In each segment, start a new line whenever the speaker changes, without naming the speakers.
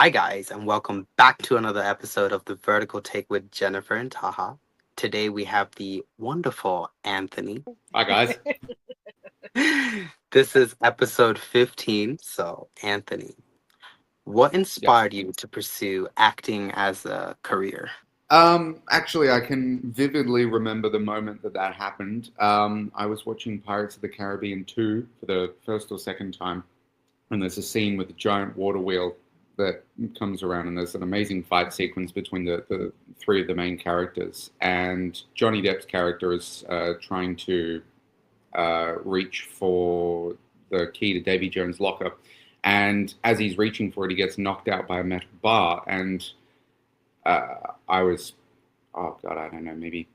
Hi, guys, and welcome back to another episode of the Vertical Take with Jennifer and Taha. Today we have the wonderful Anthony.
Hi guys.
This is episode 15. So, Anthony, what
Yeah.
inspired you to pursue acting as a career?
Actually, I can vividly remember the moment that happened. I was watching Pirates of the Caribbean 2 for the first or second time, and there's a scene with a giant water wheel that comes around, and there's an amazing fight sequence between the three of the main characters. And Johnny Depp's character is trying to reach for the key to Davy Jones' locker, and as he's reaching for it, he gets knocked out by a metal bar, and I was, oh God, I don't know, maybe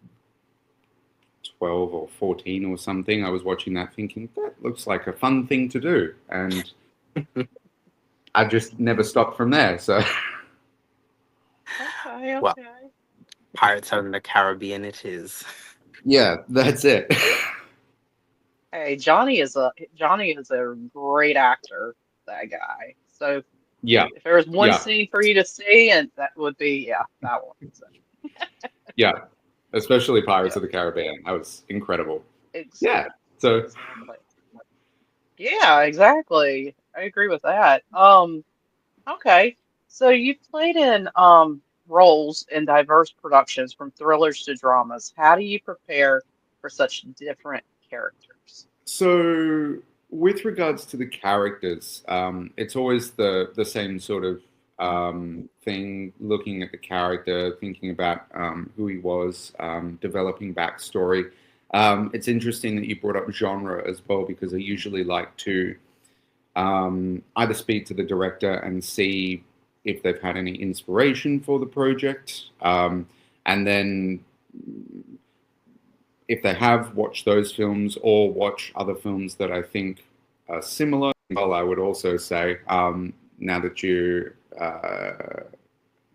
12 or 14 or something. I was watching that thinking, that looks like a fun thing to do. And I just never stopped from there. So,
Okay,
Well,
okay.
Pirates of the Caribbean it is.
yeah, that's it.
Hey, Johnny is a great actor, that guy. So
Yeah,
if there was one
yeah,
scene for you to see, and that would be that one. So,
yeah. Especially Pirates
yeah,
of the Caribbean. That was incredible.
ex
Yeah. So,
exactly. Yeah, exactly. I agree with that. Okay. So you've played in roles in diverse productions from thrillers to dramas. How do you prepare for such different characters?
So, with regards to the characters, it's always the same sort of thing. Looking at the character, thinking about who he was, developing backstory. It's interesting that you brought up genre as well because I usually like to either speak to the director and see if they've had any inspiration for the project, and then if they have, watch those films or watch other films that I think are similar. Well, I would also say, now that you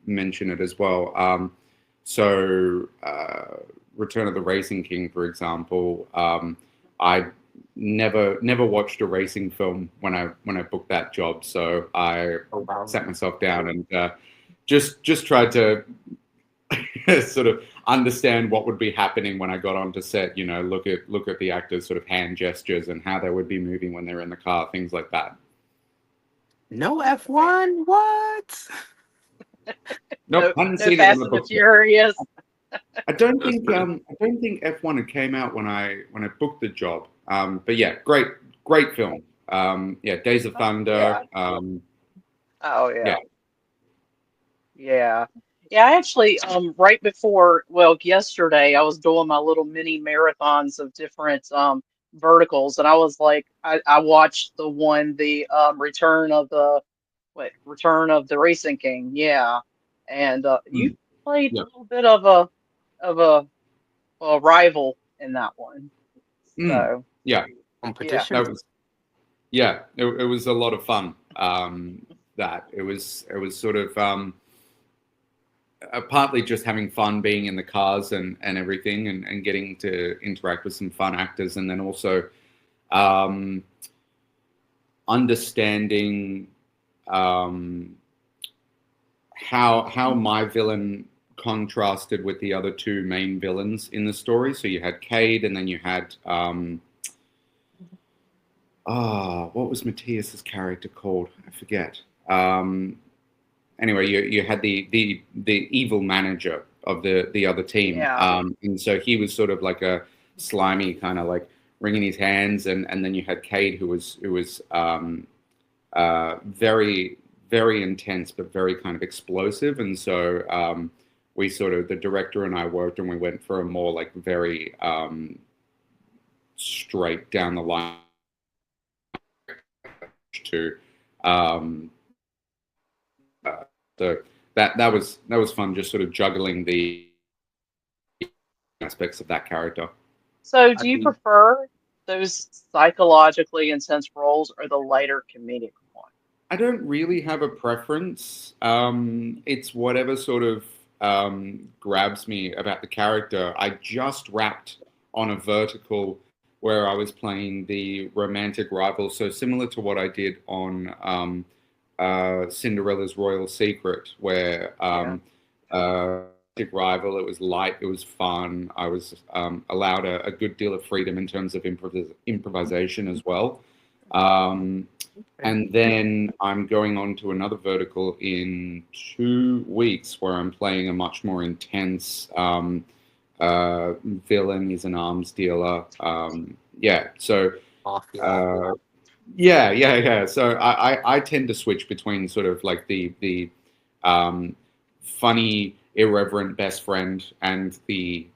mention it as well, Return of the Racing King, for example, I never watched a racing film when I booked that job, so I
Oh, wow.
sat myself down and just tried to sort of understand what would be happening when I got onto set. You know, look at the actors' sort of hand gestures and how they would be moving when they're in the car, things like that.
No
Okay.
F1? What?
Nope,
No,
I hadn't
no
seen it on
Fast
the
and the
books yet.
Furious.
I don't think F1 had came out when I booked the job. But yeah, great film. Yeah, Days of
Oh, yeah.
Thunder.
Oh,
Yeah.
yeah. Yeah. Yeah, I actually, right before, well, yesterday, I was doing my little mini marathons of different verticals, and I was like, I watched the Return of the Racing King, yeah, and you
Mm,
played a
yeah.
little bit of a rival in that one,
Mm,
so
yeah.
yeah,
Competition?
That was it was a lot of fun. That it was sort of partly just having fun being in the cars and everything and getting to interact with some fun actors and then also um, understanding um, how my villain contrasted with the other two main villains in the story. So you had Cade and then you had what was Matthias's character called? I forget. Anyway, you had the evil manager of the other team,
yeah,
and so he was sort of like a slimy kind of like wringing his hands, and then you had Cade who was very very intense but very kind of explosive, and so we sort of the director and I worked and we went for a more like very straight down the line to um, so that was fun, just sort of juggling the aspects of that character.
so
I
do you
mean,
prefer those psychologically intense roles or the lighter comedic one?
I don't really have a preference. It's whatever sort of grabs me about the character. I just wrapped on a vertical where I was playing the romantic rival, so similar to what I did on Cinderella's Royal Secret, where
Yeah.
rival. It was light. It was fun. I was allowed a good deal of freedom in terms of improvisation as well. Um,
Okay.
and then I'm going on to another vertical in 2 weeks where I'm playing a much more intense villain. He's an arms dealer. Yeah. So
Mafia.
uh, yeah. So I tend to switch between sort of like the um, funny, irreverent best friend and the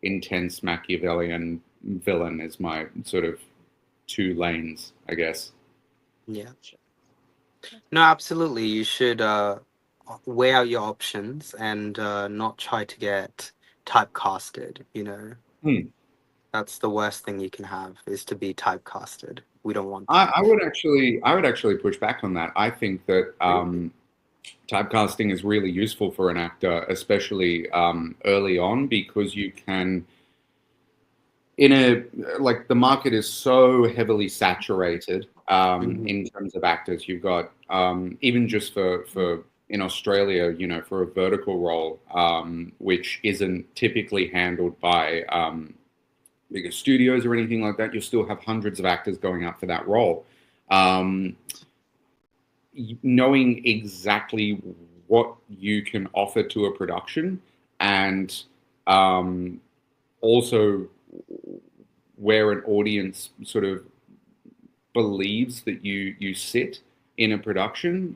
intense Machiavellian villain is my sort of two lanes, I guess.
Yeah. No, absolutely. You should weigh out your options and not try to get typecasted, you know.
Hmm.
That's the worst thing you can have is to be typecasted. We don't want that.
I would actually push back on that. I think that
Really?
typecasting is really useful for an actor, especially early on, because you can in a like the market is so heavily saturated
Hmm.
in terms of actors. You've got even just for in Australia, for a vertical role, which isn't typically handled by bigger studios or anything like that. You'll still have hundreds of actors going out for that role. Um, Knowing exactly what you can offer to a production and also where an audience sort of believes that you sit in a production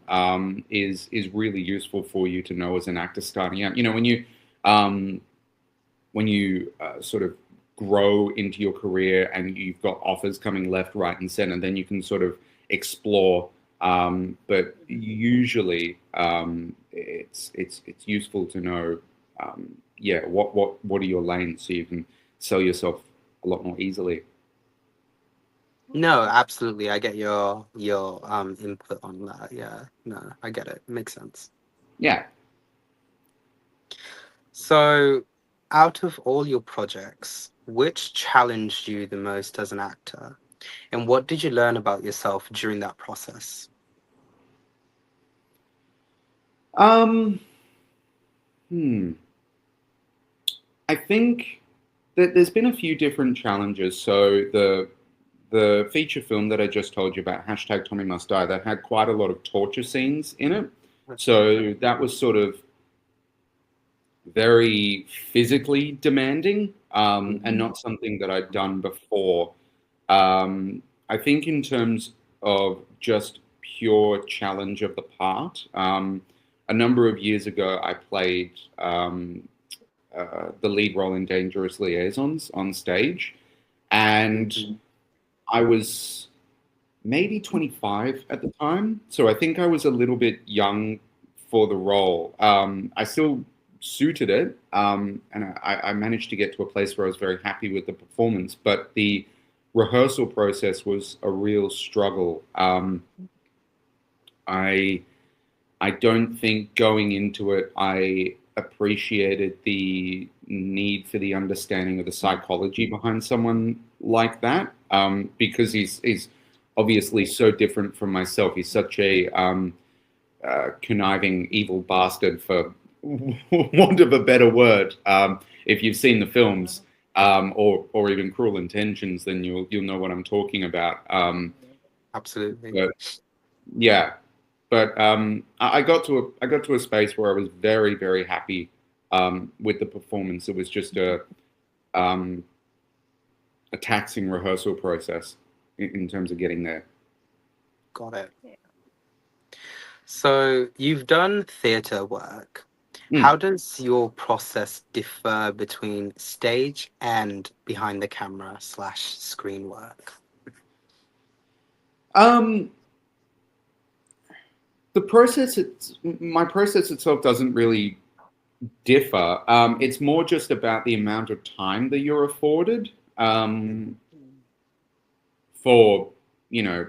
is really useful for you to know as an actor starting out. Um, when you sort of grow into your career and you've got offers coming left, right, and center, then you can sort of explore. But usually, it's useful to know, yeah, what are your lanes so you can sell yourself a lot more easily.
No, absolutely. I get your input on that. Yeah. No, I get it. Makes sense.
Yeah.
So, out of all your projects, which challenged you the most as an actor? And what did you learn about yourself during that process?
Um, hmm. I think that there's been a few different challenges. So the feature film that I just told you about, hashtag Tommy Must Die, that had quite a lot of torture scenes in it.
Okay.
So that was sort of very physically demanding, and
Mhm.
not something that I'd done before. I think in terms of just pure challenge of the part, a number of years ago, I played the lead role in Dangerous Liaisons on stage, and
Mhm.
I was maybe 25 at the time, so I think I was a little bit young for the role. I still suited it, and I managed to get to a place where I was very happy with the performance, but the rehearsal process was a real struggle. I I don't think going into it, I appreciated the need for the understanding of the psychology behind someone like that, because he's obviously so different from myself. He's such a conniving, evil bastard, for want of a better word. If you've seen the films, or even Cruel Intentions, then you'll know what I'm talking about.
Absolutely.
But yeah, but I got to a space where I was very very happy with the performance. It was just um, a taxing rehearsal process in terms of getting there.
Got it.
Yeah.
So, you've done theatre work.
Mm.
How does your process differ between stage and behind the camera slash screen work?
Um, my process itself doesn't really differ. It's more just about the amount of time that you're afforded. For you know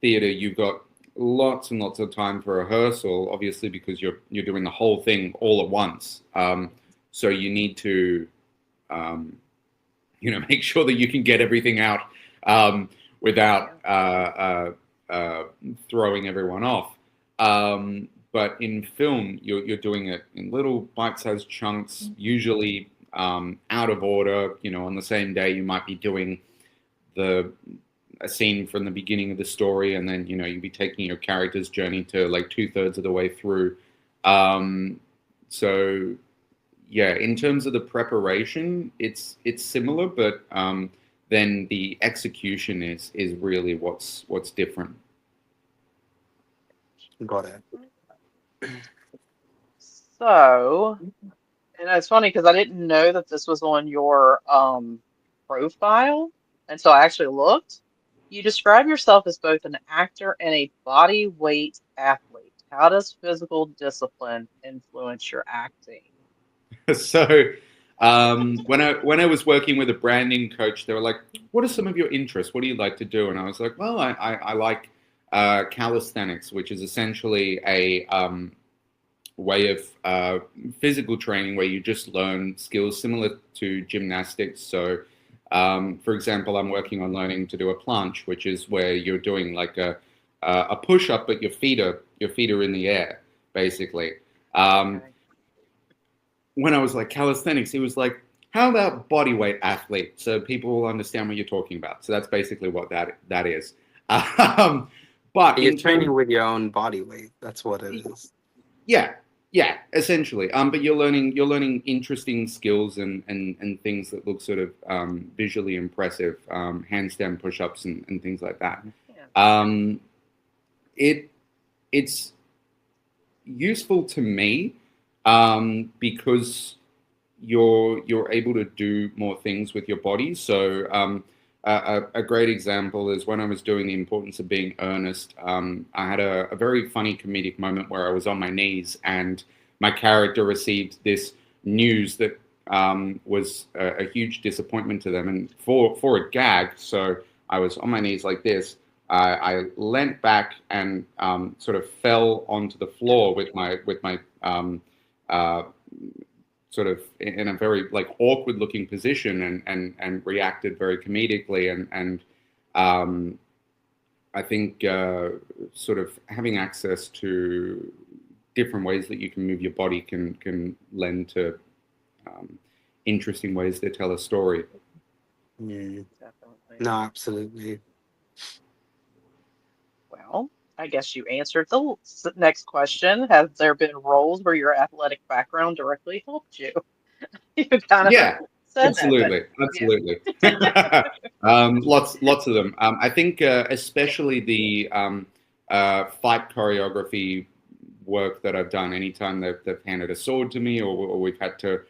theater, you've got lots and lots of time for rehearsal, obviously, because you're doing the whole thing all at once. So you need to um, make sure that you can get everything out without
Yeah.
throwing everyone off. But in film, you're doing it in little bite-sized chunks, usually out of order. On the same day, you might be doing a scene from the beginning of the story, and then you'd be taking your character's journey to like 2/3 of the way through. So yeah, in terms of the preparation, it's similar, but then the execution is really what's different.
Got it.
So, and it's funny because I didn't know that this was on your profile until I actually looked. You describe yourself as both an actor and a body weight athlete. How does physical discipline influence your acting?
So when I was working with a branding coach, they were like, "What are some of your interests? What do you like to do?" And I was like, "Well, I like calisthenics, which is essentially a way of physical training where you just learn skills similar to gymnastics. So, for example, I'm working on learning to do a planche, which is where you're doing like a push up, but your feet are in the air, basically.
Okay.
When I was like calisthenics, he was like, "How about bodyweight athlete?" So people will understand what you're talking about. So that's basically what that is. But
You're training with your own body weight. That's what it is.
Yeah, essentially. But you're learning interesting skills and things that look sort of visually impressive, handstand push-ups and things like that.
Yeah.
It's useful to me because you're able to do more things with your body. So a great example is when I was doing The Importance of Being Earnest. I had a very funny comedic moment where I was on my knees and my character received this news that was a huge disappointment to them. And for a gag, so I was on my knees like this. I leant back and sort of fell onto the floor with my sort of in a very like awkward looking position and reacted very comedically and I think sort of having access to different ways that you can move your body can lend to interesting ways to tell a story.
Mm.
Definitely.
No, absolutely.
Well, I guess you answered the next question. Have there been roles where your athletic background directly helped you? You kind of
Yeah,
said that, but
absolutely. Lots of them. I think especially the fight choreography work that I've done. Anytime they've handed a sword to me, or we've had to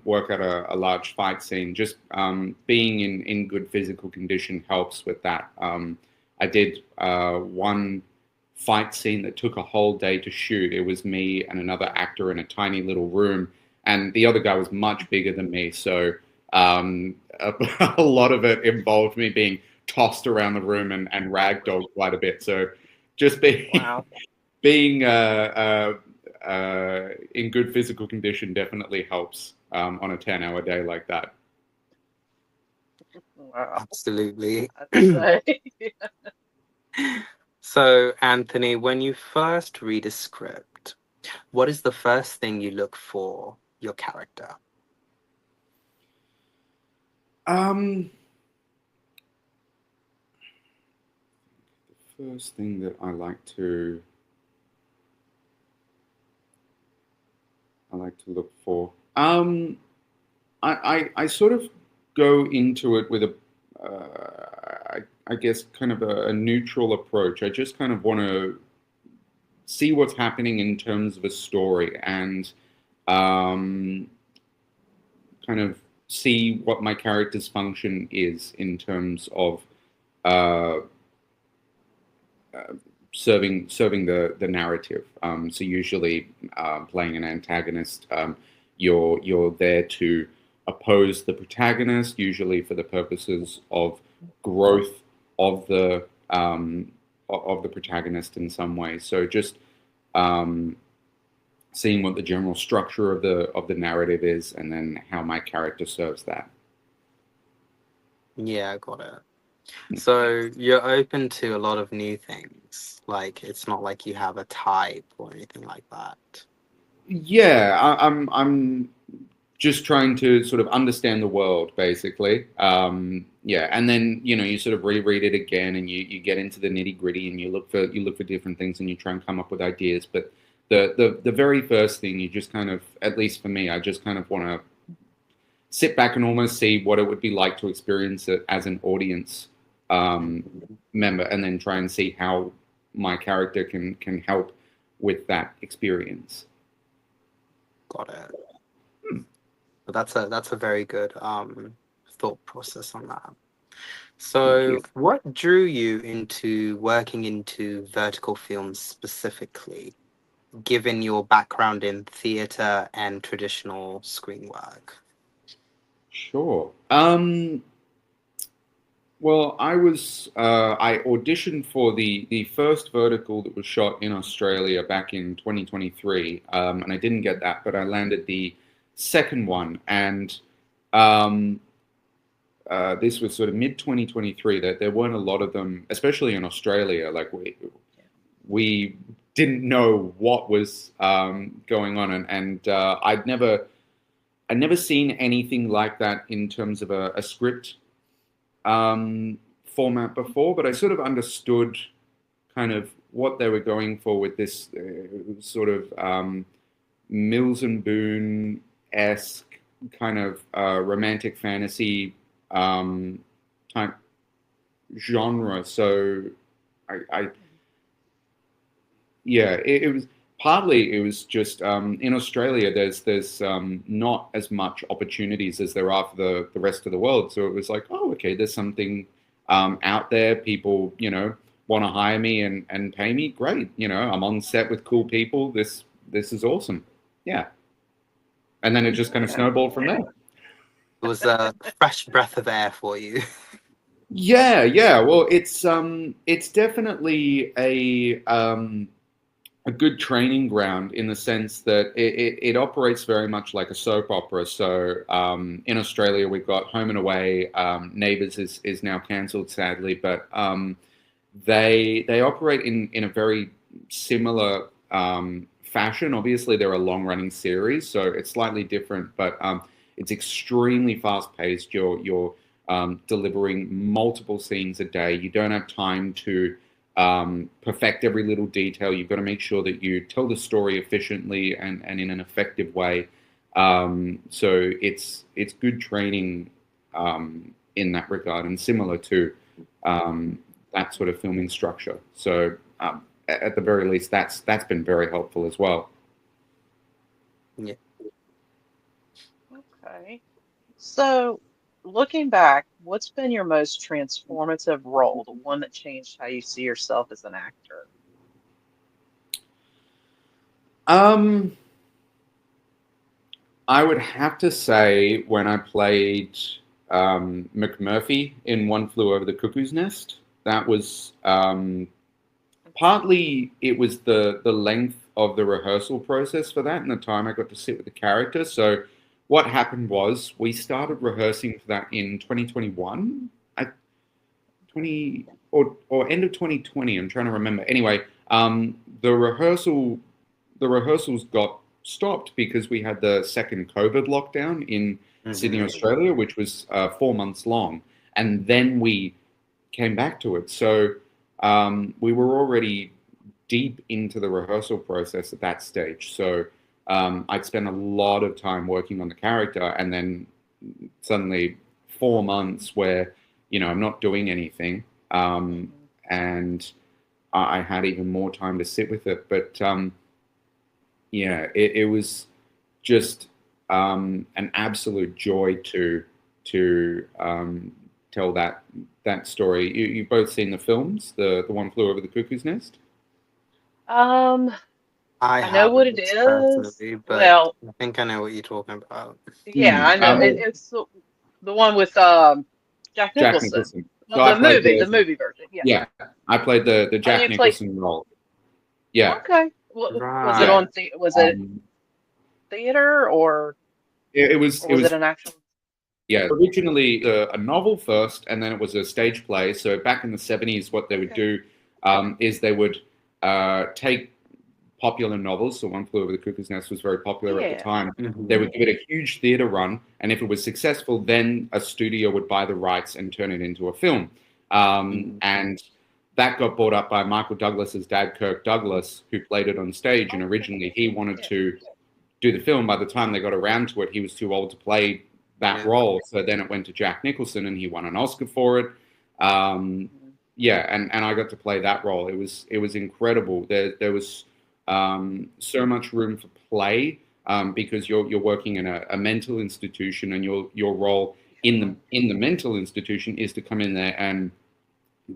work at a large fight scene, just being in good physical condition helps with that. I did one fight scene that took a whole day to shoot. It was me and another actor in a tiny little room, and the other guy was much bigger than me. So a lot of it involved me being tossed around the room and ragdolled quite a bit. So just
wow.
being in good physical condition definitely helps on a 10-hour day like that.
Wow.
Absolutely.
I'd say.
So, Anthony, when you first read a script, what is the first thing you look for your character?
The first thing that I like to look for. I sort of go into it with I guess kind of a neutral approach. I just kind of want to see what's happening in terms of a story and kind of see what my character's function is in terms of serving the narrative. So usually playing an antagonist, you're there to oppose the protagonist, usually for the purposes of growth of the protagonist in some way. So just seeing what the general structure of the narrative is, and then how my character serves that.
Yeah, I got it. So you're open to a lot of new things. Like it's not like you have a type or anything like that.
Yeah, I'm just trying to sort of understand the world, basically. Yeah, and then you sort of reread it again, and you get into the nitty gritty, and you look for different things, and you try and come up with ideas. But the very first thing, you just kind of, at least for me, I just kind of want to sit back and almost see what it would be like to experience it as an audience member, and then try and see how my character can help with that experience.
Got it. But that's a very good thought process on that.
Thank
So
you.
what drew you into working into vertical films specifically, given your background in theatre and traditional screen work?
Sure. Well, I auditioned for the first vertical that was shot in Australia back in 2023, and I didn't get that, but I landed the second one, and um, this was sort of mid 2023. That there weren't a lot of them, especially in Australia. Like we didn't know what was going on, and I'd never seen anything like that in terms of a script format before, but I sort of understood kind of what they were going for with this sort of Mills and Boone esque kind of romantic fantasy type genre. So I yeah, it was partly it was just in Australia. There's not as much opportunities as there are for the rest of the world. So it was like, oh, okay, there's something out there. People, want to hire me and pay me. Great, I'm on set with cool people. This is awesome. Yeah, and then it just kind of snowballed from there.
It was a fresh breath of air for you.
Yeah, yeah. Well, it's definitely a good training ground in the sense that it operates very much like a soap opera. So in Australia, we've got Home and Away. Neighbours is now cancelled, sadly, but they operate in a very similar fashion. Obviously, they're a long running series, so it's slightly different, but it's extremely fast paced. You're delivering multiple scenes a day. You don't have time to perfect every little detail. You've got to make sure that you tell the story efficiently and in an effective way. So it's good training in that regard, and similar to that sort of filming structure. So at the very least, that's been very helpful as well.
Yeah.
Okay. So, looking back, what's been your most transformative role, the one that changed how you see yourself as an actor?
Um, I would have to say when I played McMurphy in One Flew Over the Cuckoo's Nest, that was partly it was the length of the rehearsal process for that and the time I got to sit with the character. So what happened was we started rehearsing for that in 2021, I 20 or end of 2020. I'm trying to remember. Anyway, the rehearsals got stopped because we had the second COVID lockdown in Sydney,
Hmm.
Australia, which was 4 months long, and then we came back to it. So we were already deep into the rehearsal process at that stage. So I'd spent a lot of time working on the character, and then suddenly 4 months where I'm not doing anything, and I had even more time to sit with it. But yeah, it was just an absolute joy to tell that story. You've both seen the films, the One Flew Over the Cuckoo's Nest.
Um,
I
I know what it
haven't
is.
personally, but
Well,
I think I know what you're talking about.
yeah,
Hmm.
I know it's the one with Jack
Jack
Nicholson.
Nicholson.
Well,
So I played
the
the
movie version. Yeah.
yeah, I played the
Oh,
Jack
you played.
Nicholson role. Yeah,
Okay. What was it
yeah.
Right.
on was it
Um,
theater or
it was
was it
it
an actual?
Yeah, originally a novel first, and then it was a stage play. So back in the 70s, what they would do is they would take popular novels. So One Flew Over the Cuckoo's Nest was very popular at the time.
Mhm.
They would give it a huge theater run, and if it was successful, then a studio would buy the rights and turn it into a film. And that got bought up by Michael Douglas's dad, Kirk Douglas, who played it on stage. And originally he wanted to do the film. By the time they got around to it, he was too old to play that role. So then it went to Jack Nicholson, and he won an Oscar for it. Yeah, and I got to play that role. It was incredible. There was so much room for play because you're working in a mental institution, and your role in the mental institution is to come in there and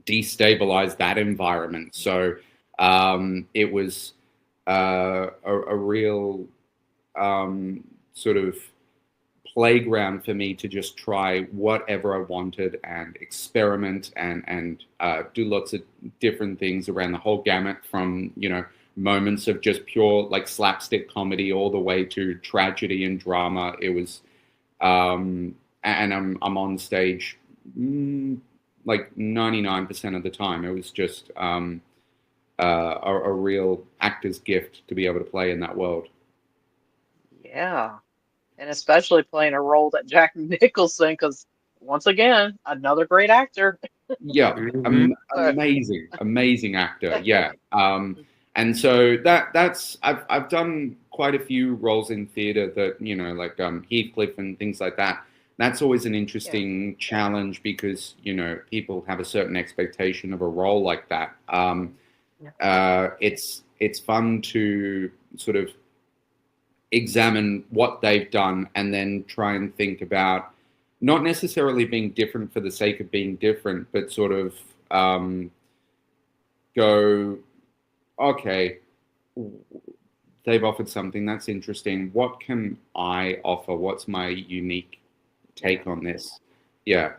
destabilize that environment. So it was a real sort of playground for me to just try whatever I wanted and experiment and do lots of different things around the whole gamut, from moments of just pure like slapstick comedy all the way to tragedy and drama. It was and I'm on stage like 99% of the time. It was just a real actor's gift to be able to play in that world.
Yeah. And especially playing a role that Jack Nicholson, because once again, another great actor.
Yeah, amazing actor. Yeah, and so that's I've done quite a few roles in theatre that like Heathcliff and things like that. That's always an interesting challenge because people have a certain expectation of a role like that. It's fun to sort of examine what they've done and then try and think about not necessarily being different for the sake of being different, but sort of go, okay, they've offered something that's interesting. What can I offer? What's my unique take on this? Yeah.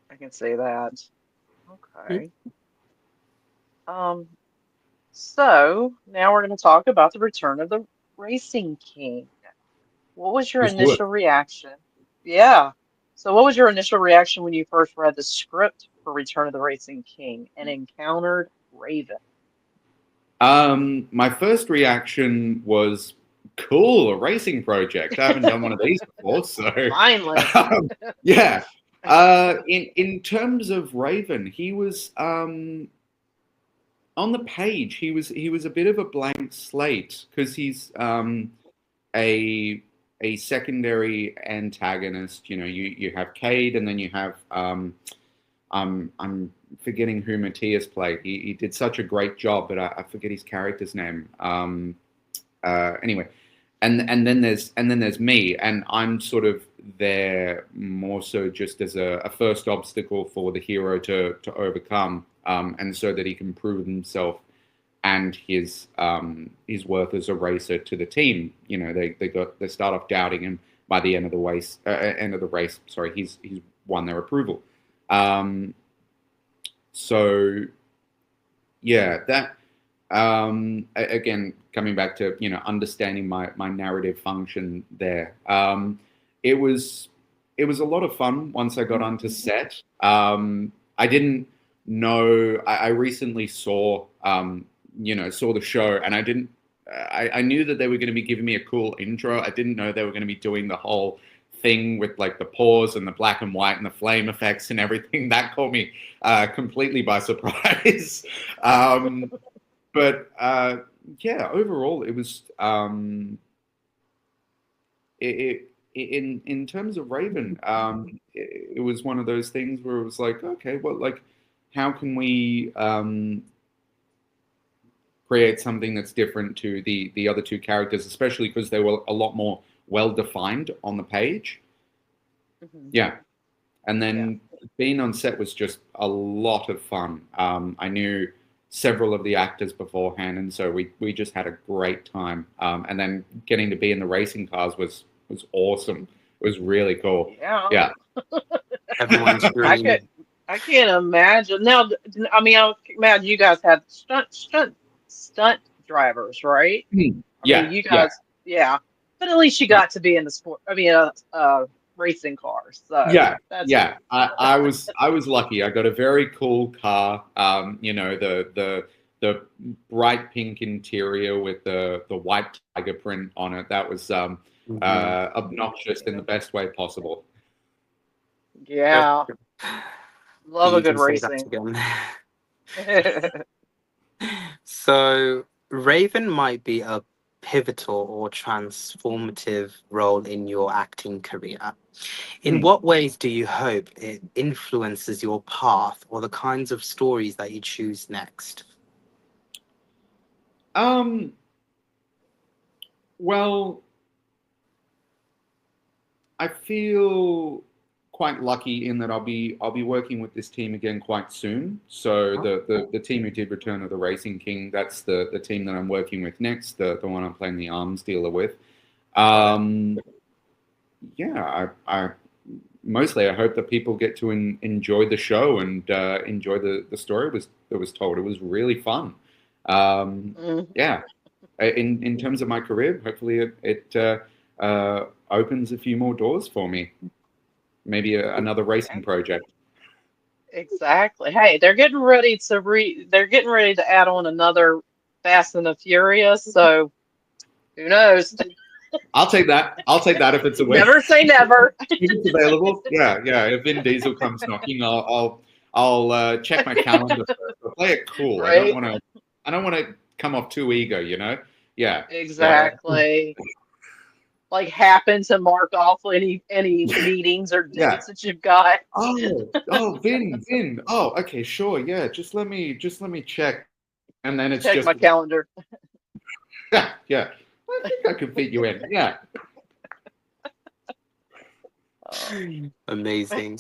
I can say that. Okay. So now we're going to talk about the return of the Racing King. What was your initial reaction? Yeah. So what was your initial reaction when you first read the script for Return of the Racing King and encountered Raven?
My first reaction was, cool, a racing project. I haven't done one of these before, so
finally.
Yeah. In terms of Raven, he was on the page. He was a bit of a blank slate because he's a secondary antagonist. You have Cade, and then you have I'm forgetting who Matthias played. He did such a great job, but I forget his character's name. Anyway, and then there's me, and I'm sort of there more so just as a first obstacle for the hero to overcome, and so that he can prove himself and his worth as a racer to the team. They start off doubting him. By the end of the race, sorry, he's won their approval. So yeah, that again, coming back to understanding my narrative function there. It was a lot of fun once I got onto set. I didn't know. I recently saw the show, and I knew that they were going to be giving me a cool intro. I didn't know they were going to be doing the whole thing with like the pause and the black and white and the flame effects and everything. That caught me completely by surprise. But yeah, overall, it was in terms of Raven, it was one of those things where it was like, okay, well, like, how can we create something that's different to the other two characters, especially because they were a lot more well-defined on the page. Yeah. And then being on set was just a lot of fun. I knew several of the actors beforehand, and so we just had a great time. And then getting to be in the racing cars was awesome. It was really cool. Yeah.
Everyone's dream.
I can't imagine. Now, I mean, I imagine you guys had stunt drivers, right?
Yeah.
I mean, you guys, yeah. But at least you got to be in the sport. I mean, racing cars. So
Yeah,
that's
yeah. I was lucky. I got a very cool car. The bright pink interior with the white tiger print on it. That was
Mhm.
obnoxious in the best way possible.
yeah, love a
Easy
good
say that
racing.
again. So, Raven might be a pivotal or transformative role in your acting career. In
Hmm.
what ways do you hope it influences your path or the kinds of stories that you choose next?
Um, well, I feel quite lucky in that I'll be working with this team again quite soon. So the team who did Return of the Racing King, that's the team that I'm working with next, the one I'm playing the arms dealer with.
Got it.
Um, yeah, I mostly I hope that people get to enjoy the show and enjoy the story that was told. It was really fun.
Mhm.
Yeah, in terms of my career, hopefully it opens a few more doors for me. Maybe another racing project.
Exactly. Hey, they're getting ready to they're getting ready to add on another Fast and the Furious, so who knows?
I'll take that. I'll take that if it's away.
Never say never.
If it's available. Yeah, yeah. If Vin Diesel comes knocking, I'll check my calendar first. I'll play it cool.
Right?
I don't want to come off too eager. You know. Yeah, yeah.
Exactly. Like happen to mark off any meetings or
Yeah.
dates that you've got.
Oh, Vin. Oh, okay, sure. Yeah, just let me check, and then it's
Check
just
my calendar.
yeah, yeah. I think I could fit you in. Yeah.
Oh.
Amazing.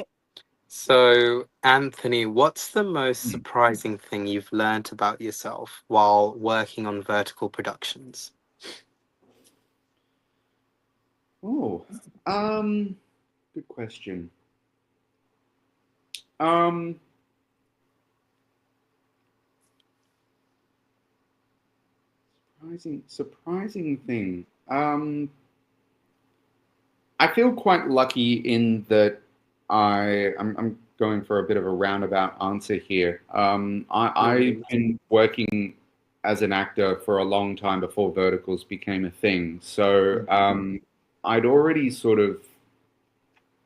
So, Anthony, what's the most surprising thing you've learned about yourself while working on vertical productions?
Oh, um, good question. Um, surprising thing. I feel quite lucky in that I'm going for a bit of a roundabout answer here. I've
Mhm.
been working as an actor for a long time before verticals became a thing. So I'd already sort of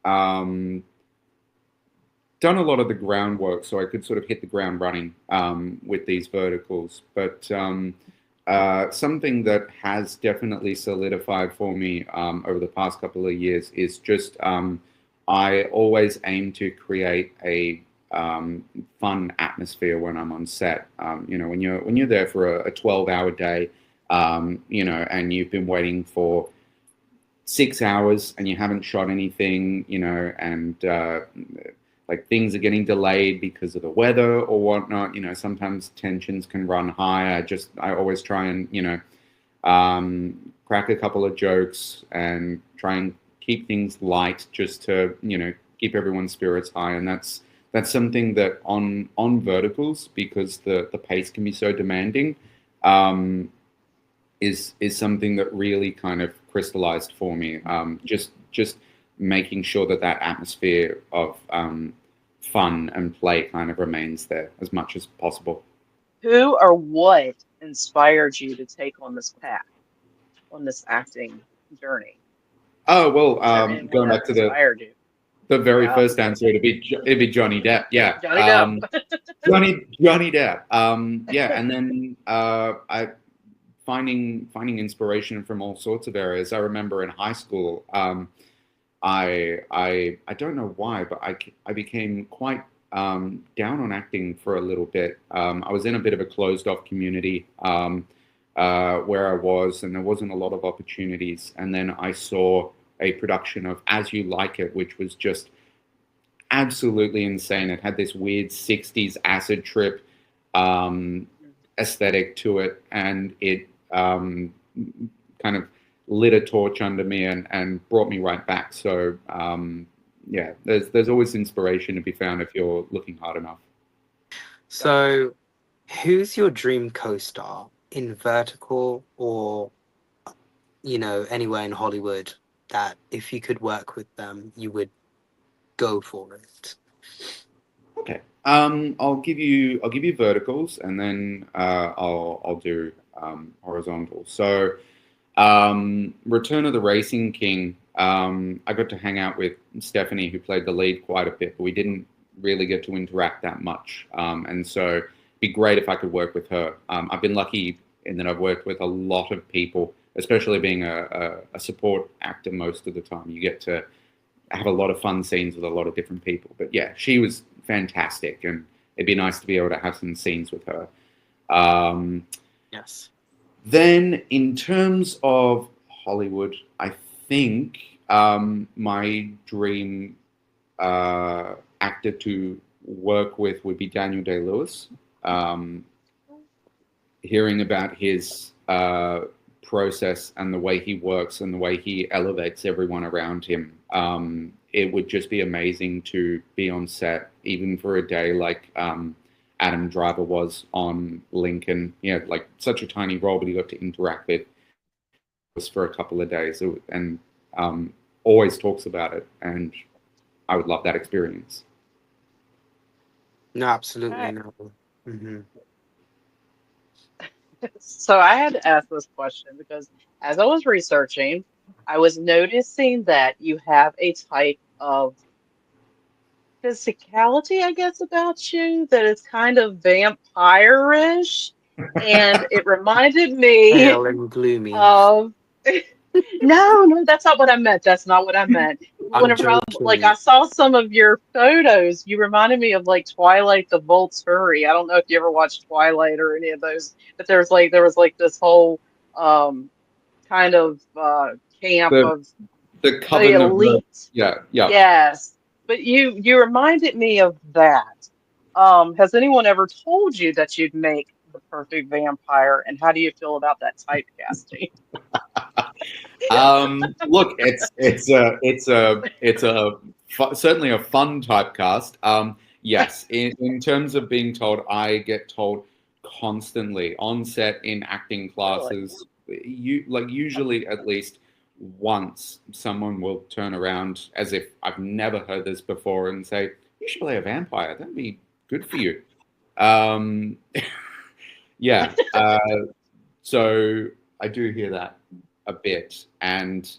um, done a lot of the groundwork, so I could sort of hit the ground running with these verticals. But something that has definitely solidified for me over the past couple of years is just I always aim to create a fun atmosphere when I'm on set. When you're there for a 12-hour day, and you've been waiting for 6 hours and you haven't shot anything, and like things are getting delayed because of the weather or whatnot. Sometimes tensions can run high. I always try and crack a couple of jokes and try and keep things light just to keep everyone's spirits high. And that's something that on verticals, because the pace can be so demanding, is something that really kind of crystallized for me. Just making sure that atmosphere of fun and play kind of remains there as much as possible.
Who or what inspired you to take on this path, on this acting journey?
Oh well,
Is there anyone
going
that
back to the
inspired you?
the very
Yeah,
first answer, it'd be Johnny Depp. Yeah,
Johnny Depp.
Johnny Depp. Yeah, and then I finding inspiration from all sorts of areas. I remember in high school, I don't know why, but I became quite down on acting for a little bit. I was in a bit of a closed off community where I was, and there wasn't a lot of opportunities. And then I saw a production of As You Like It, which was just absolutely insane. It had this weird 60s acid trip aesthetic to it, and it kind of lit a torch under me and brought me right back. So yeah, there's always inspiration to be found if you're looking hard enough.
So, who's your dream co-star in vertical or, anywhere in Hollywood? that if you could work with them, you would go for it?
Okay. I'll give you verticals, and then I'll do horizontals. So, Return of the Racing King. I got to hang out with Stephanie, who played the lead, quite a bit, but we didn't really get to interact that much. And so, it'd be great if I could work with her. I've been lucky in that I've worked with a lot of people, especially being a support actor most of the time. You get to have a lot of fun scenes with a lot of different people. But yeah, she was fantastic, and it'd be nice to be able to have some scenes with her.
Yes.
Then, in terms of Hollywood, I think my dream actor to work with would be Daniel Day-Lewis. Hearing about his process and the way he works and the way he elevates everyone around him, it would just be amazing to be on set, even for a day, like Adam Driver was on Lincoln. Yeah, like such a tiny role, but he got to interact with us for a couple of days, and always talks about it. And I would love that experience.
No, absolutely
Okay.
no. Hmm.
So I had to ask this question because as I was researching, I was noticing that you have a type of physicality, I guess, about you that is kind of vampire-ish. And it reminded me
Pale and gloomy.
of no, no, that's not what I meant. That's not what I meant.
I'm
Whenever I
joking.
saw some of your photos, you reminded me of like Twilight the Volturi. I don't know if you ever watched Twilight or any of those, but there was like this whole um kind of camp
The
of
the
the
Coven of the
elite.
yeah.
Yes. But you reminded me of that. Has anyone ever told you that you'd make the perfect vampire, and how do you feel about that typecasting?
Look, certainly a fun typecast. Yes, in terms of being told, I get told constantly on set in acting
Really?
classes. Usually at least once someone will turn around as if I've never heard this before and say, "You should play a vampire. That'd be good for you." Um, yeah. So I do hear that a bit. And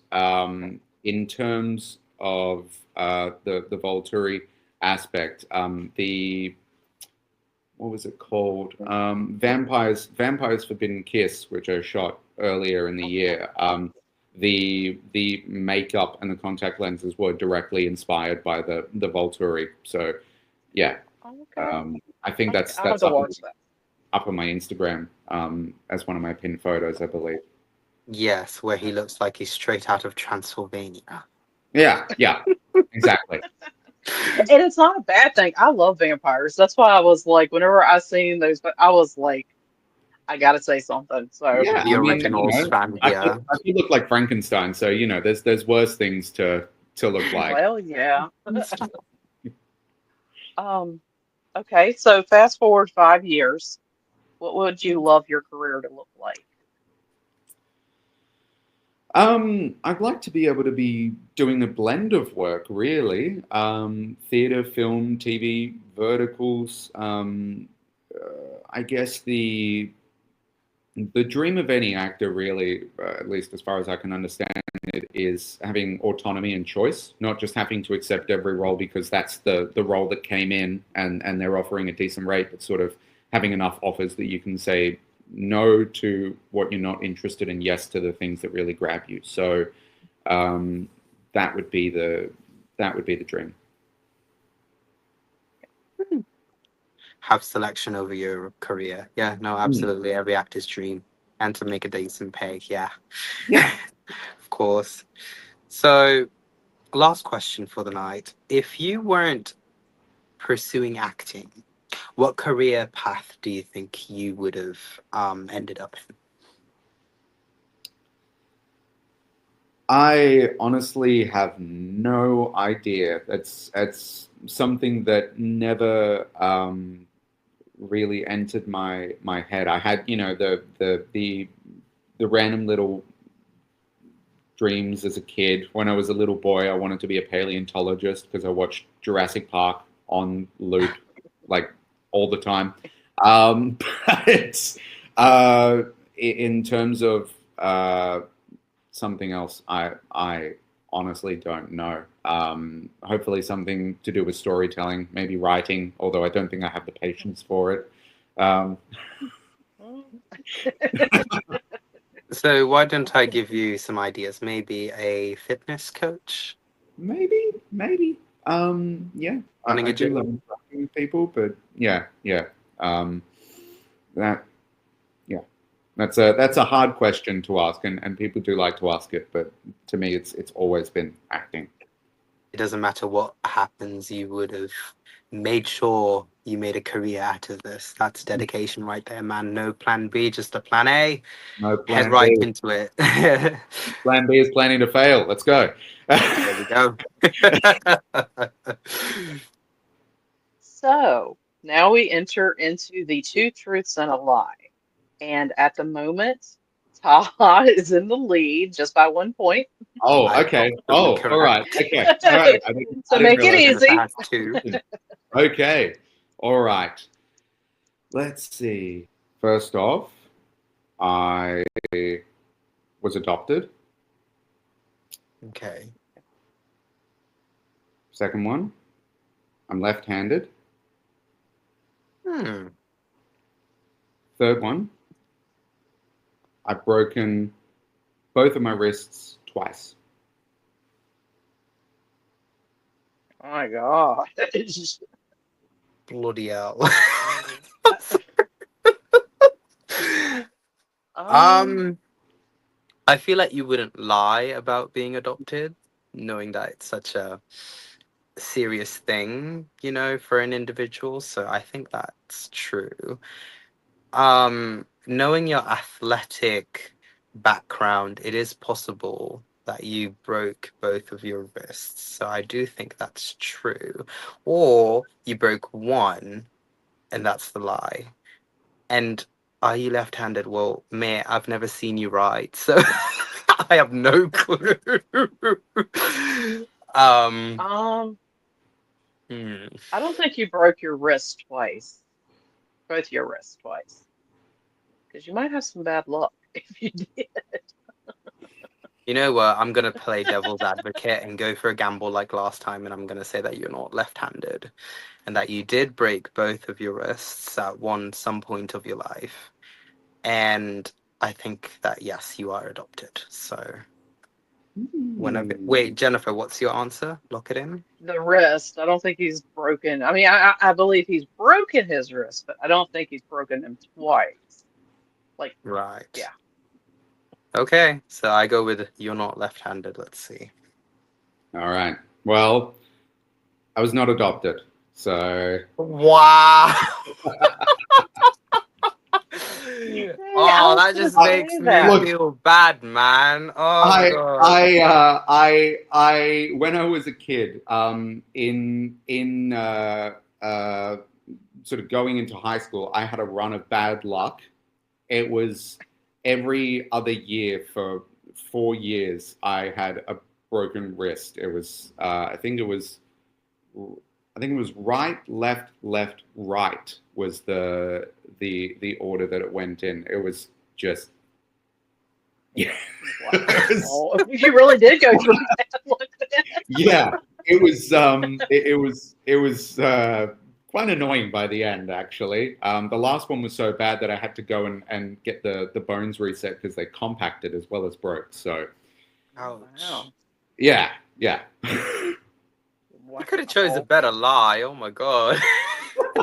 in terms of the Volturi aspect, the what was it called? Vampires Forbidden Kiss, which I shot earlier in the year. The makeup and the contact lenses were directly inspired by the Volturi. So yeah,
Okay.
I think
Okay.
that's
I'll have to watch that.
up on my Instagram as one of my pinned photos, I believe.
Yes, where he looks like he's straight out of Transylvania.
Yeah, exactly.
And it's not a bad thing. I love vampires. That's why I was like, whenever I seen those, but I was like, I gotta say something. So
Yeah,
The
I mean,
originals fan here.
I could look like Frankenstein, so there's worse things to look like.
well, yeah. Um, okay, so fast forward 5 years, what would you love your career to look like?
I'd like to be able to be doing a blend of work, really. Theater, film, TV, verticals. I guess the dream of any actor, really, at least as far as I can understand it, is having autonomy and choice, not just having to accept every role because that's the role that came in and they're offering a decent rate, but sort of having enough offers that you can say no to what you're not interested in, yes to the things that really grab you. So that would be the dream.
Have selection over your career. Yeah, no, absolutely. Every actor's dream. And to make a decent pay. Yeah.
Yeah.
Of course. So, last question for the night. If you weren't pursuing acting, what career path do you think you would have ended up in?
I honestly have no idea. That's something that never really entered my head. I had, the random little dreams as a kid. When I was a little boy, I wanted to be a paleontologist because I watched Jurassic Park on loop like all the time. But in terms of something else, I honestly don't know. Hopefully something to do with storytelling, maybe writing, although I don't think I have the patience for it.
So why don't I give you some ideas? Maybe a fitness coach?
Maybe. Yeah.
Running
I
a
do love
gym?
interacting with people, but yeah. That yeah. That's a hard question to ask, and people do like to ask it, but to me it's always been acting.
It doesn't matter what happens, you would have made sure you made a career out of this. That's dedication right there, man. No plan B, just a plan A.
No
Head
plan
right
B.
into it. There
Plan B is planning to fail. Let's go.
we go.
So now we enter into the two truths and a lie. And at the moment, Taha is in the lead just by 1 point.
Oh,
I
okay.
to be
Oh, all right.
correct.
Okay. All right.
So
I didn't
make it
realize.
Jennifer
easy.
has two.
Okay. All right. Let's see. First off, I was adopted.
Okay.
Second one, I'm left-handed.
Hmm.
Third one, I've broken both of my wrists twice.
Oh my God.
Bloody hell.
Um,
I feel like you wouldn't lie about being adopted, knowing that it's such a serious thing, you know, for an individual. So I think that's true. Knowing your athletic background, it is possible that you broke both of your wrists. So I do think that's true. Or you broke one, and that's the lie. And are you left-handed? Well, mate, I've never seen you write, so I have no clue. um,
um,
hmm.
I don't think you broke your wrist twice, both your wrists twice, because you might have some bad luck if you did.
You know what? I'm gonna play devil's advocate and go for a gamble like last time, and I'm gonna say that you're not left-handed, and that you did break both of your wrists at some point of your life. And I think that yes, you are adopted. So whenever, wait, Jennifer, what's your answer? Lock it in.
The wrist, I don't think he's broken. I mean, I believe he's broken his wrist, but I don't think he's broken them twice. Like,
Right.
yeah.
Okay, so I go with you're not left-handed. Let's see.
All right. Well, I was not adopted, so
Wow. Oh,
I was
that
gonna
just
say
makes me
that.
feel bad, man. Oh God.
I when I was a kid, in sort of going into high school, I had a run of bad luck. It was every other year for 4 years. I had a broken wrist. It was I think it was right, left, left, right was the order that it went in. It was just yeah.
Wow. You really did go through that like that.
Yeah, it was quite annoying by the end, actually. The last one was so bad that I had to go and get the bones reset because they compacted as well as broke. So
Ouch.
Wow.
yeah.
You could have chose a better lie. Oh my God.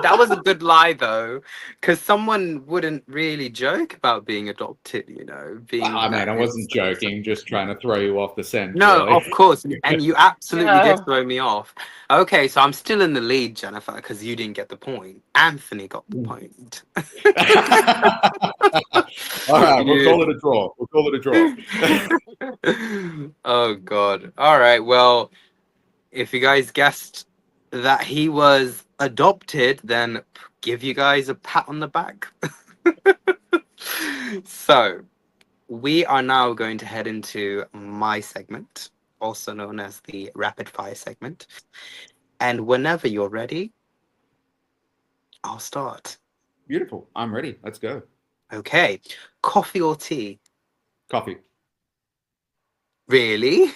That was a good lie though, because someone wouldn't really joke about being adopted, you know, being
I mean,
that
I wasn't joking, just trying to throw you off the scent,
No,
really.
of course, and you absolutely did
No.
throw me off. Okay, so I'm still in the lead, Jennifer, because you didn't get the point. Anthony got the point.
All right, we'll
You-
call it a draw. We'll call it a draw.
Oh God. All right. Well, if you guys guessed that he was adopted, then give you guys a pat on the back. So, we are now going to head into my segment, also known as the rapid fire segment. And whenever you're ready, I'll start.
Beautiful. I'm ready. Let's go.
Okay. Coffee or tea?
Coffee.
Really?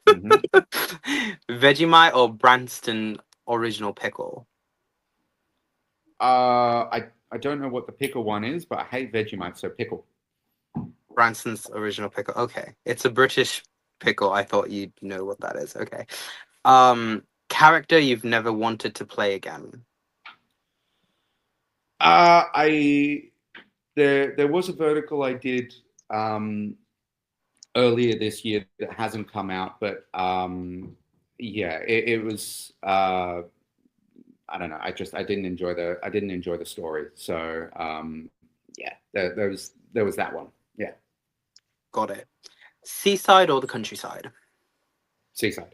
Hmm.
Vegemite or Branston original pickle?
I don't know what the pickle one is, but I hate Vegemite, so pickle.
Branston's original pickle. Okay. It's a British pickle. I thought you'd know what that is. Okay. Character you've never wanted to play again.
I there was a vertical I did earlier this year that hasn't come out, but yeah, it was. I don't know. I didn't enjoy the story. So yeah, there was that one. Yeah,
Got it. Seaside or the countryside?
Seaside.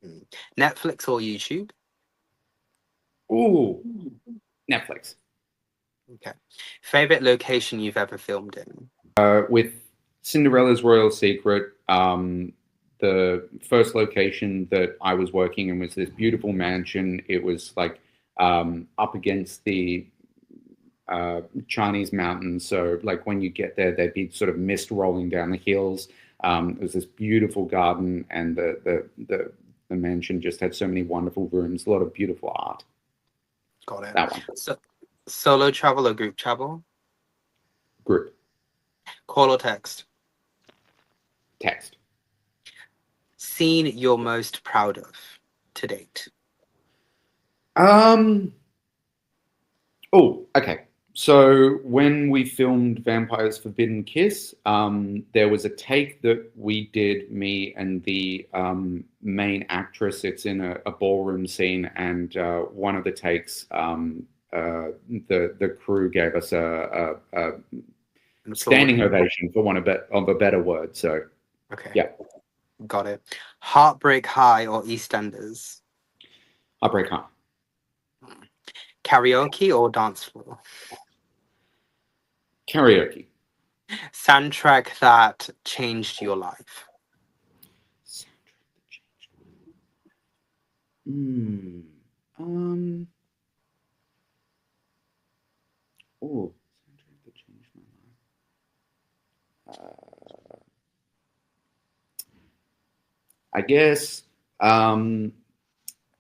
Mm. Netflix or YouTube?
Ooh, Netflix.
Okay. Favorite location you've ever filmed in?
With Cinderella's Royal Secret, the first location that I was working in was this beautiful mansion. It was like up against the Chinese mountains. So like when you get there, there'd be sort of mist rolling down the hills. It was this beautiful garden, and the mansion just had so many wonderful rooms, a lot of beautiful art.
Got it.
That one.
So, solo travel or group travel?
Group.
Call or text?
Text.
Scene you're most proud of to date?
Oh, okay. So when we filmed Vampire's Forbidden Kiss, there was a take that we did, me and the main actress. It's in a ballroom scene, and one of the takes, the crew gave us a standing ovation, for want of a better word. So,
Okay.
yeah.
Got it. Heartbreak High or EastEnders?
Heartbreak High.
Karaoke or dance floor?
Karaoke.
Soundtrack that changed your life?
Soundtrack that changed my life. Oh, soundtrack that changed my life. I guess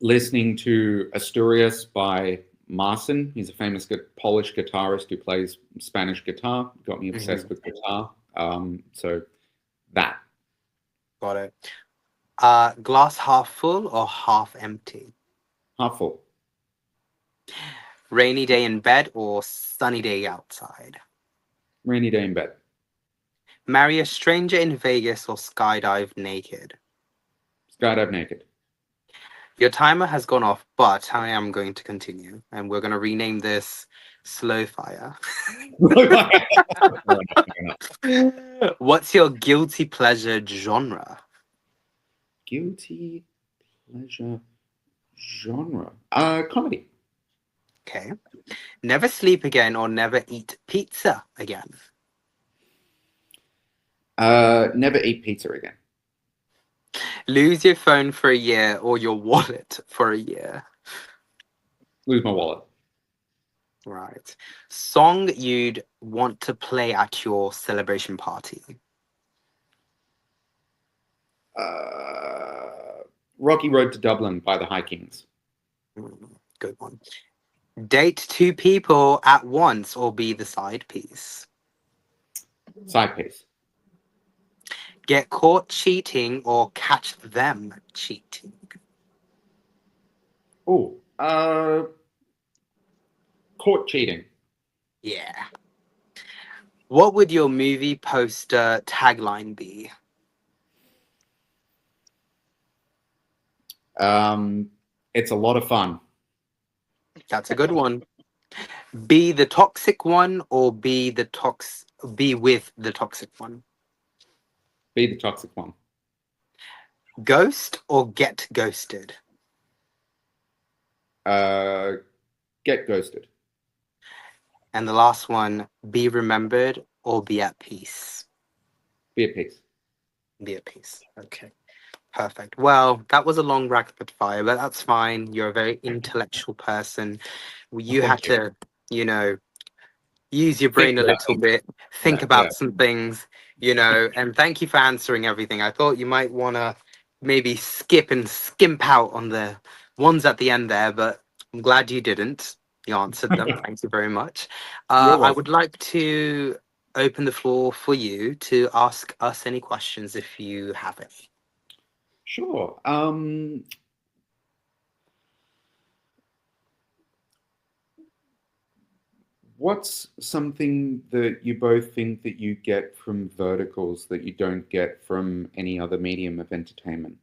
listening to Asturias by Marcin. He's a famous Polish guitarist who plays Spanish guitar. Got me obsessed with guitar. So that.
Got it. Glass half full or half empty?
Half full.
Rainy day in bed or sunny day outside?
Rainy day in bed.
Marry a stranger in Vegas or skydive naked?
Skydive naked.
Your timer has gone off, but I am going to continue, and we're going to rename this Slow Fire. What's your guilty pleasure genre?
Guilty pleasure genre. Comedy.
Okay. Never sleep again or never eat pizza again?
Never eat pizza again.
Lose your phone for a year or your wallet for a year?
Lose my wallet.
Right. Song you'd want to play at your celebration party?
Rocky Road to Dublin by the High Kings.
Good one. Date two people at once or be the side piece?
Side piece.
Get caught cheating or catch them cheating?
Oh, caught cheating.
Yeah. What would your movie poster tagline be?
It's a lot of fun.
That's a good one. Be the toxic one or be with the toxic one?
Be the toxic one.
Ghost or get ghosted?
Get ghosted.
And the last one, be remembered or be at peace?
Be at peace.
Be at peace. Okay. Perfect. Well, that was a long rapid fire, but that's fine. You're a very intellectual person. You
Thank
had
you.
to, you know, use your
Think
brain a
about
little
things.
bit, think
Yeah.
about some things, and thank you for answering everything. I thought you might want to maybe skip and skimp out on the ones at the end there, but I'm glad you didn't. You answered them. Thank you very much.
You're
I
welcome.
would like to open the floor for you to ask us any questions if you have any.
Sure. What's something that you both think that you get from verticals that you don't get from any other medium of entertainment?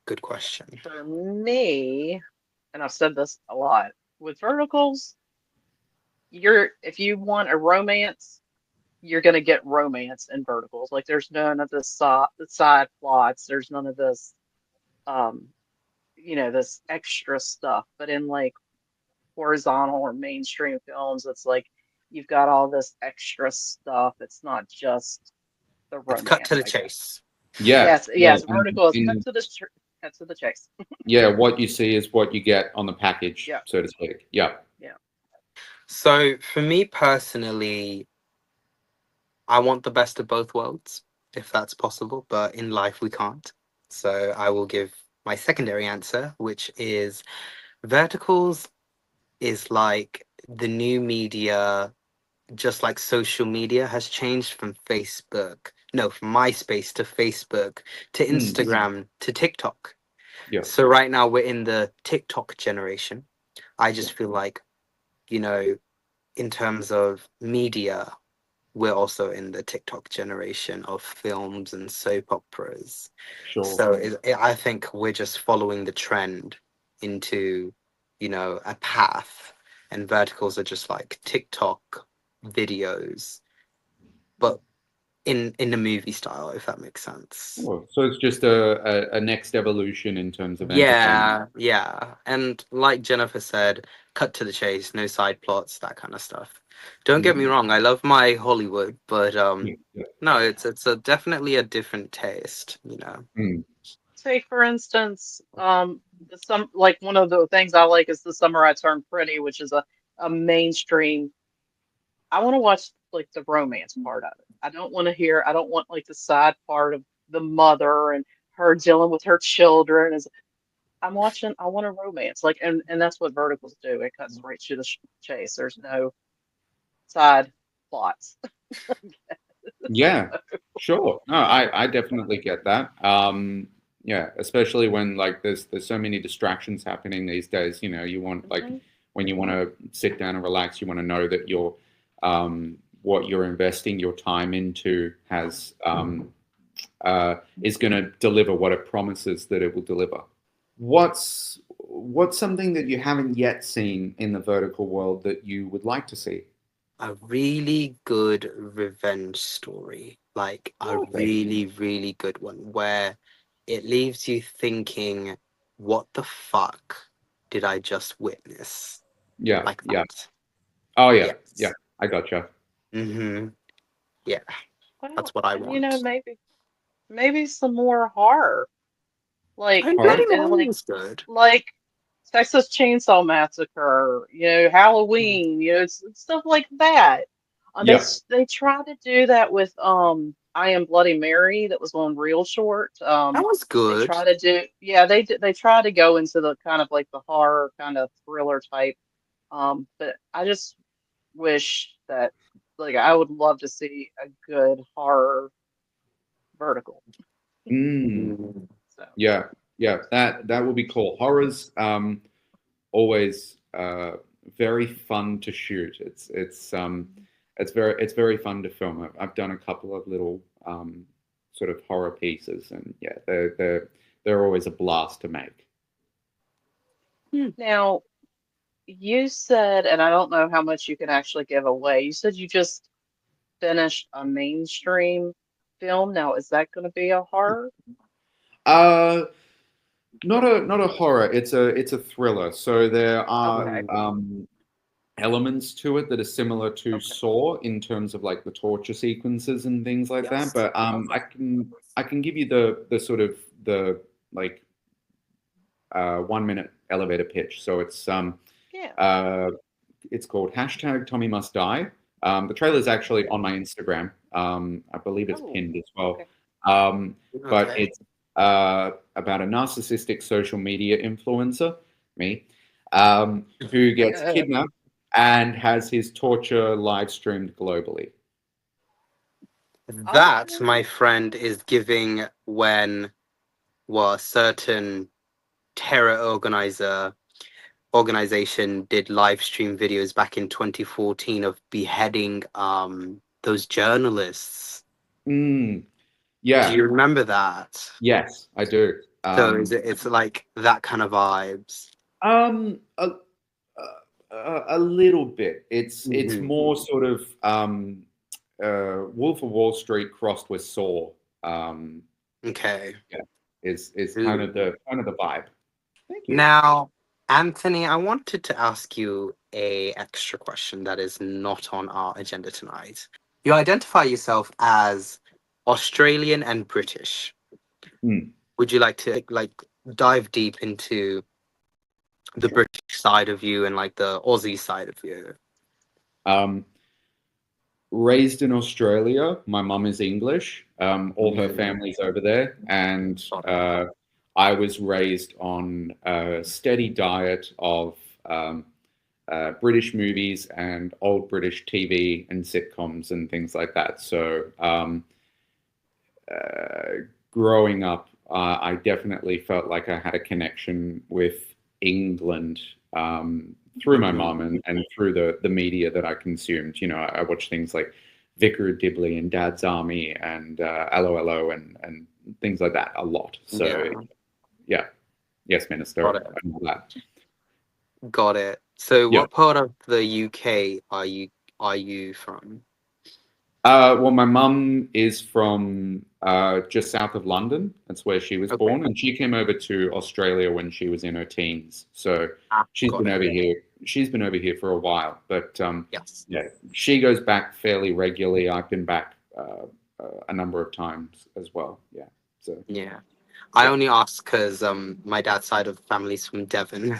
Good question.
For me, and I've said this a lot, with verticals, if you want a romance, you're gonna get romance in verticals. Like there's none of this side plots. There's none of this um, this extra stuff. But in like horizontal or mainstream films, it's like you've got all this extra stuff. It's not just the
It's cut to
romance,
the
I guess.
chase.
Yeah,
Yes,
yeah,
yes, vertical is
and
cut to the chase.
yeah, what you see is what you get on the package,
Yeah,
so to speak. Yeah.
yeah.
So for me personally, I want the best of both worlds, if that's possible, but in life we can't. So I will give my secondary answer, which is verticals is like the new media, just like social media has changed from from MySpace to Facebook to
Mm,
Instagram to TikTok.
yeah.
So right now we're in the TikTok generation. I
Yeah.
just feel like, you know, in terms of media, we're also in the TikTok generation of films and soap operas.
Sure.
So I think we're just following the trend into, a path, and verticals are just like TikTok videos, but in the movie style, if that makes sense.
Sure. So it's just a next evolution in terms of entertainment.
Yeah. And like Jennifer said, cut to the chase, no side plots, that kind of stuff. Don't get me
Mm,
wrong, I love my Hollywood, but
yeah. Yeah.
no, it's definitely a different taste.
Mm,
Take for instance, like one of the things I like is The Summer I Turned Pretty, which is a mainstream. I want to watch like the romance part of it. I don't want like the side part of the mother and her dealing with her children. I want a romance. Like, and that's what verticals do. It cuts right to the chase. There's no side plots.
yeah. Sure. No, I definitely get that. Yeah, especially when like there's so many distractions happening these days. You want like
Mhm.
when you want to sit down and relax, you want to know that what you're investing your time into is going to deliver what it promises that it will deliver. What's something that you haven't yet seen in the vertical world that you would like to see?
A really good revenge story, like a
Okay.
really, really good one, where it leaves you thinking, what the fuck did I just witness?
Yeah,
Like
yeah.
that.
Oh yeah, yeah.
Yes.
I gotcha.
Mm-hmm. Yeah,
Well,
that's what I
and
want.
maybe some more horror. Like
And
Horror?
Bloody
and
Mary was good.
like Texas Chainsaw Massacre, Halloween, it's stuff like that.
Yeah.
They try to do that with I Am Bloody Mary that was on Real Short.
That was
They
good.
try to do yeah they try to go into the kind of like the horror kind of thriller type. But I just wish that like I would love to see a good horror vertical.
Mm,
Mm.
So.
yeah, yeah. That would be cool. Horrors, always very fun to shoot. It's very fun to film. I've done a couple of little sort of horror pieces, and yeah, they're always a blast to make.
Now, you said, and I don't know how much you can actually give away, you said you just finished a mainstream film. Now, is that going to be a horror?
Uh, not a horror. It's a thriller. So there are
Okay.
Ooh.
elements to it that are similar to
Okay.
Saw in terms of like the torture sequences and things like that.
Yes.
But I can give you the sort of the like 1 minute elevator pitch. So
Yeah.
it's called hashtag Tommy Must Die. The trailer is actually on my Instagram. I believe it's
Oh,
pinned as well.
okay.
But
Okay.
it's about a narcissistic social media influencer, me, who gets kidnapped and has his torture live streamed globally.
That,
Oh,
my friend, is giving when a certain terror organization did live stream videos back in 2014 of beheading those journalists.
Mm,
Do
yeah,
you remember that?
yes, I do.
So it's like that kind of vibes.
Um, a, a little bit. It's
Mhm.
more sort of Wolf of Wall Street crossed with Saw. Um,
Okay.
yeah, is kind
Ooh.
of the vibe. Thank you.
Now, Anthony, I wanted to ask you a extra question that is not on our agenda tonight. You identify yourself as Australian and British.
Mm,
Would you like to dive deep into the
sure.
British side of you and like the Aussie side of you?
Um, Raised in Australia. My mum is English. All her
Mm,
family's over there, and
got it.
I was raised on a steady diet of British movies and old British TV and sitcoms and things like that. So growing up, I definitely felt like I had a connection with England through my
Mhm.
mum and through the media that I consumed. You know, I watched things like Vicar of Dibley and Dad's Army and LOLO and things like that a lot. So
Yeah,
yeah, yes,
got
Minister,
it.
and all that.
Got it. So
Yeah.
what part of the UK are you from?
Well, my mum is from just south of London. That's where she was
Okay.
born, and she came over to Australia when she was in her teens. So
Ah,
she's
got
been
it.
over here. She's been over here for a while, but
Yes.
yeah, she goes back fairly regularly. I've been back a number of times as well. Yeah. So
Yeah. I
yeah.
only ask because my dad's side of the family's from Devon.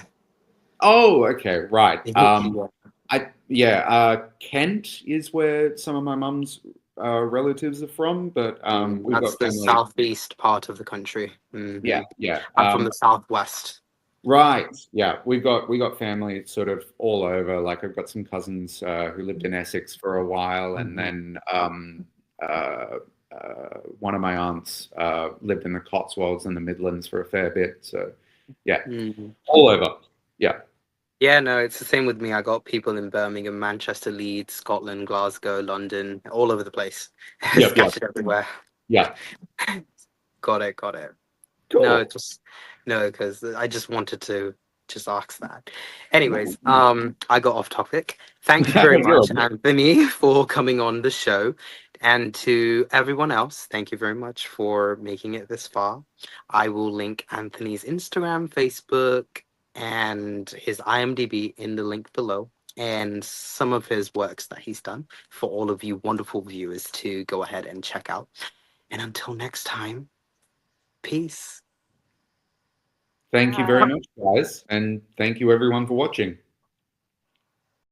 Oh, okay, right.
Yeah.
Kent is where some of my mum's relatives are from, but we've
That's
got
the
family.
southeast part of the country.
Yeah, yeah.
I'm from the southwest.
Right. Yeah, we got family sort of all over. Like I've got some cousins who lived in Essex for a while, and
Mhm.
then one of my aunts lived in the Cotswolds and the Midlands for a fair bit. So yeah,
Mhm.
all over. Yeah.
Yeah, no, it's the same with me. I got people in Birmingham, Manchester, Leeds, Scotland, Glasgow, London, all over the place,
Yep. Yep.
scattered everywhere.
Yeah.
Got it, got it. No,
Cool.
just no, because I just wanted to just ask that. Anyways,
No.
I got off topic. Thank you very
You're
much, Anthony, for coming on the show. And to everyone else, thank you very much for making it this far. I will link Anthony's Instagram, Facebook, and his IMDb in the link below, and some of his works that he's done for all of you wonderful viewers to go ahead and check out. And until next time, peace.
Thank you very
bye.
much, guys, and thank you everyone for watching.